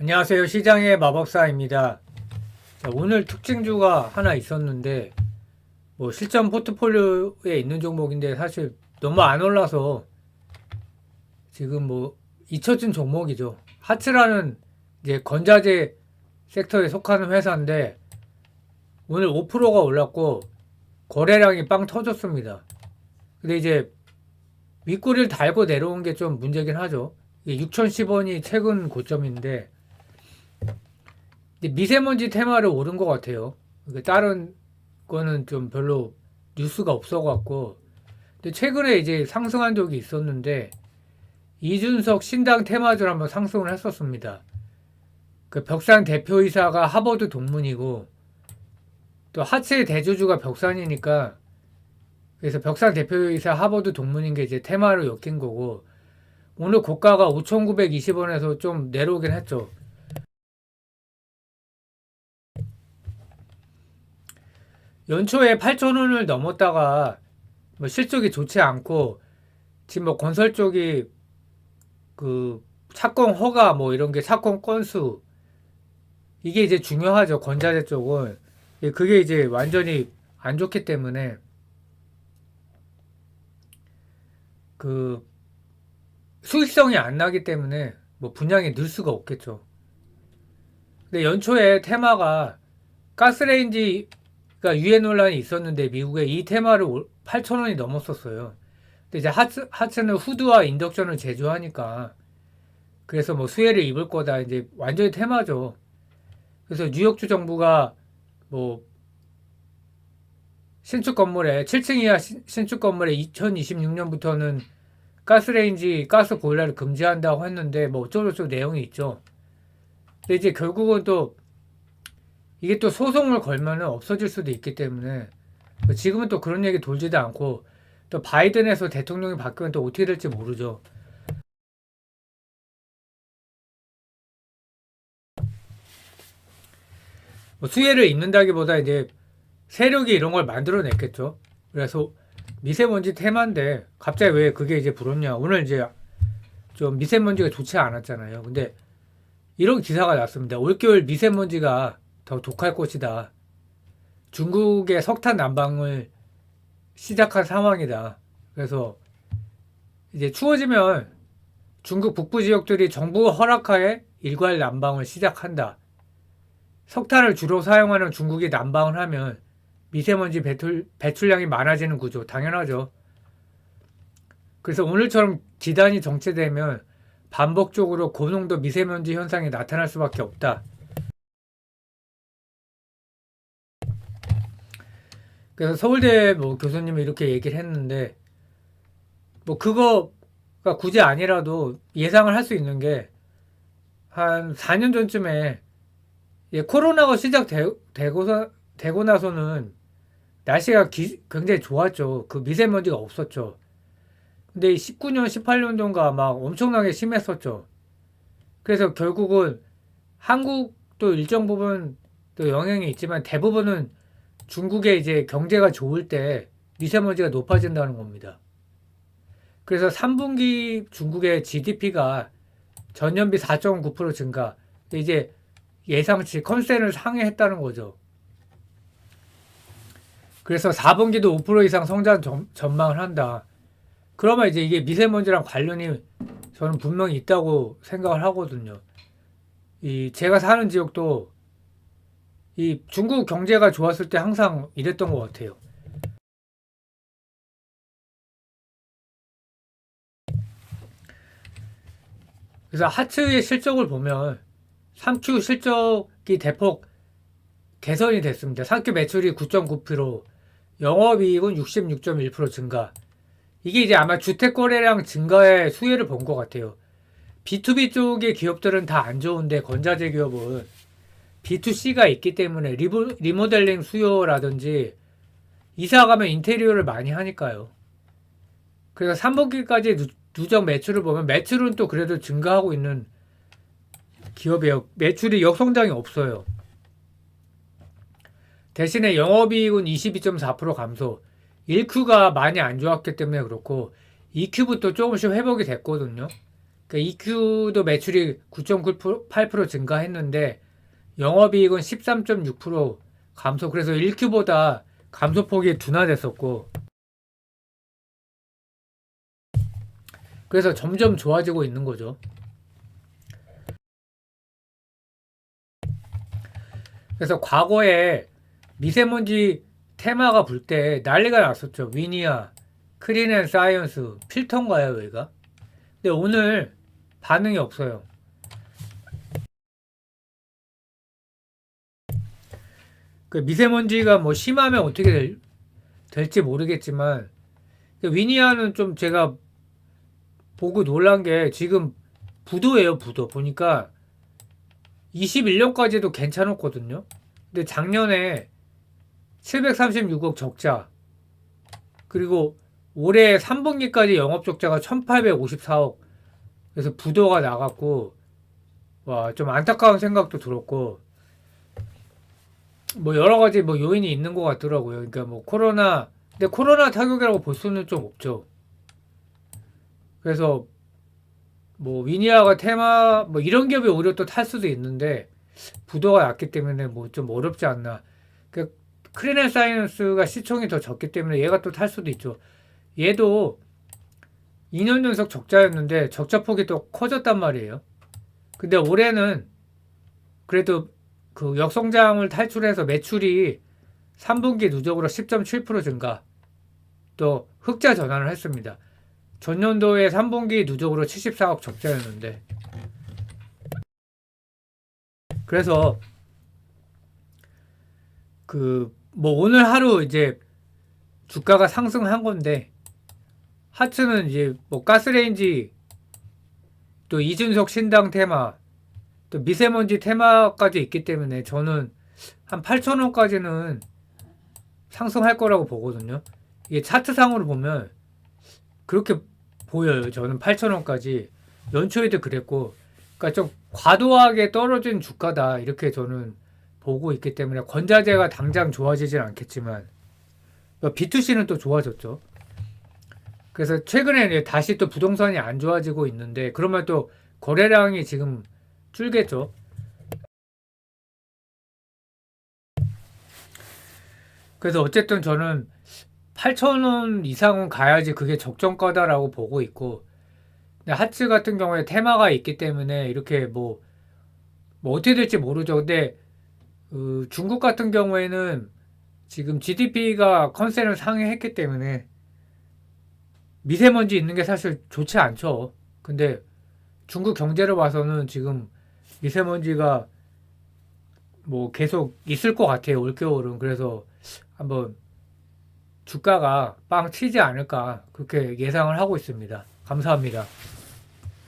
안녕하세요. 시장의 마법사입니다. 자, 오늘 특징주가 하나 있었는데 뭐 실전 포트폴리오에 있는 종목인데 사실 너무 안 올라서 지금 뭐 잊혀진 종목이죠. 하츠라는 이제 건자재 섹터에 속하는 회사인데 오늘 5%가 올랐고 거래량이 빵 터졌습니다. 근데 이제 윗꼬리를 달고 내려온 게 좀 문제긴 하죠. 6,010원이 최근 고점인데 미세먼지 테마를 오른 것 같아요. 다른 거는 좀 별로 뉴스가 없어갖고. 근데 최근에 이제 상승한 적이 있었는데, 이준석 신당 테마주를 한번 상승을 했었습니다. 그 벽산 대표이사가 하버드 동문이고, 또 하츠의 대주주가 벽산이니까, 그래서 벽산 대표이사 하버드 동문인 게 이제 테마로 엮인 거고, 오늘 고가가 5,920원에서 좀 내려오긴 했죠. 연초에 8,000원을 넘었다가 뭐 실적이 좋지 않고 지금 뭐 건설 쪽이 그 착공 허가 뭐 이런 게 착공 건수 이게 이제 중요하죠. 건자재 쪽은 그게 이제 완전히 안 좋기 때문에 그 수익성이 안 나기 때문에 뭐 분양이 늘 수가 없겠죠. 근데 연초에 테마가 가스레인지가 유해 논란이 있었는데 미국에 이 테마를 8,000원이 넘었었어요. 근데 이제 하츠는 후드와 인덕션을 제조하니까 그래서 뭐 수혜를 입을 거다 이제 완전히 테마죠. 그래서 뉴욕주 정부가 뭐 신축 건물에 7층 이하 신축 건물에 2026년부터는 가스레인지 가스 보일러를 금지한다고 했는데 뭐 어쩌고저쩌고 내용이 있죠. 근데 이제 결국은 또 이게 또 소송을 걸면은 없어질 수도 있기 때문에 지금은 또 그런 얘기 돌지도 않고 또 바이든에서 대통령이 바뀌면 또 어떻게 될지 모르죠. 뭐 수혜를 입는다기보다 이제 세력이 이런 걸 만들어냈겠죠. 그래서 미세먼지 테마인데 갑자기 왜 그게 이제 불었냐. 오늘 이제 좀 미세먼지가 좋지 않았잖아요. 근데 이런 기사가 났습니다. 올겨울 미세먼지가 더 독할 것이다. 중국의 석탄 난방을 시작한 상황이다. 그래서 이제 추워지면 중국 북부 지역들이 정부 허락하에 일괄 난방을 시작한다. 석탄을 주로 사용하는 중국이 난방을 하면 미세먼지 배출량이 많아지는 구조 당연하죠. 그래서 오늘처럼 기단이 정체되면 반복적으로 고농도 미세먼지 현상이 나타날 수밖에 없다. 그래서 서울대 뭐 교수님이 이렇게 얘기를 했는데 뭐 그거가 굳이 아니라도 예상을 할 수 있는 게 한 4년 전쯤에 코로나가 되고 나서는 날씨가 굉장히 좋았죠. 그 미세먼지가 없었죠. 근데 19년, 18년도인가 막 엄청나게 심했었죠. 그래서 결국은 한국도 일정 부분 또 영향이 있지만 대부분은 중국의 이제 경제가 좋을 때 미세먼지가 높아진다는 겁니다. 그래서 3분기 중국의 GDP가 전년비 4.9% 증가. 이제 예상치 컨센을 상회했다는 거죠. 그래서 4분기도 5% 이상 성장 전망을 한다. 그러면 이제 이게 미세먼지랑 관련이 저는 분명히 있다고 생각을 하거든요. 이 제가 사는 지역도 이 중국 경제가 좋았을 때 항상 이랬던 것 같아요. 그래서 하츠의 실적을 보면 3Q 실적이 대폭 개선이 됐습니다. 3Q 매출이 9.9%, 영업이익은 66.1% 증가. 이게 이제 아마 주택 거래량 증가에 수혜를 본 것 같아요. B2B 쪽의 기업들은 다 안 좋은데 건자재 기업은 B2C가 있기 때문에 리모델링 수요라든지 이사 가면 인테리어를 많이 하니까요. 그래서 3분기까지 누적 매출을 보면 매출은 또 그래도 증가하고 있는 기업이에요. 매출이 역성장이 없어요. 대신에 영업이익은 22.4% 감소. 1Q가 많이 안 좋았기 때문에 그렇고 2Q부터 조금씩 회복이 됐거든요. EQ도 매출이 9.8% 증가했는데 영업이익은 13.6% 감소. 그래서 1Q보다 감소폭이 둔화됐었고, 그래서 점점 좋아지고 있는 거죠. 그래서 과거에 미세먼지 테마가 불 때 난리가 났었죠. 위니아, 크린앤사이언스, 필터인가요, 여기가? 근데 오늘 반응이 없어요. 그 미세먼지가 뭐 심하면 어떻게 될지 모르겠지만, 위니아는 좀 제가 보고 놀란 게 지금 부도예요, 부도. 보니까 21년까지도 괜찮았거든요. 근데 작년에 736억 적자, 그리고 올해 3분기까지 영업 적자가 1854억. 그래서 부도가 나갔고, 와, 좀 안타까운 생각도 들었고, 뭐 여러 가지 뭐 요인이 있는 것 같더라고요. 그러니까 뭐 코로나, 근데 코로나 타격이라고 볼 수는 좀 없죠. 그래서 뭐 위니아가 테마 뭐 이런 기업이 오히려 또 탈 수도 있는데 부도가 났기 때문에 뭐 좀 어렵지 않나. 그 크리넨 사이언스가 시총이 더 적기 때문에 얘가 또 탈 수도 있죠. 얘도 2년 연속 적자였는데 적자 폭이 또 커졌단 말이에요. 근데 올해는 그래도 그 역성장을 탈출해서 매출이 3분기 누적으로 10.7% 증가, 또 흑자 전환을 했습니다. 전년도에 3분기 누적으로 74억 적자였는데, 그래서 그 뭐 오늘 하루 이제 주가가 상승한 건데, 하츠는 이제 뭐 가스레인지, 또 이준석 신당 테마, 또 미세먼지 테마까지 있기 때문에 저는 한 8,000원까지는 상승할 거라고 보거든요. 이게 차트상으로 보면 그렇게 보여요. 저는 8,000원까지. 연초에도 그랬고, 그러니까 좀 과도하게 떨어진 주가다 이렇게 저는 보고 있기 때문에 권자재가 당장 좋아지진 않겠지만 B2C는 또 좋아졌죠. 그래서 최근에 다시 또 부동산이 안 좋아지고 있는데 그러면 또 거래량이 지금 줄겠죠. 그래서 어쨌든 저는 8,000원 이상은 가야지 그게 적정가다라고 보고 있고, 근데 하츠 같은 경우에 테마가 있기 때문에 이렇게 뭐 어떻게 될지 모르죠. 근데 중국 같은 경우에는 지금 GDP가 컨센을 상회했기 때문에 미세먼지 있는 게 사실 좋지 않죠. 근데 중국 경제를 봐서는 지금 미세먼지가 뭐 계속 있을 것 같아요. 올겨울은. 그래서 한번 주가가 빵 치지 않을까 그렇게 예상을 하고 있습니다. 감사합니다.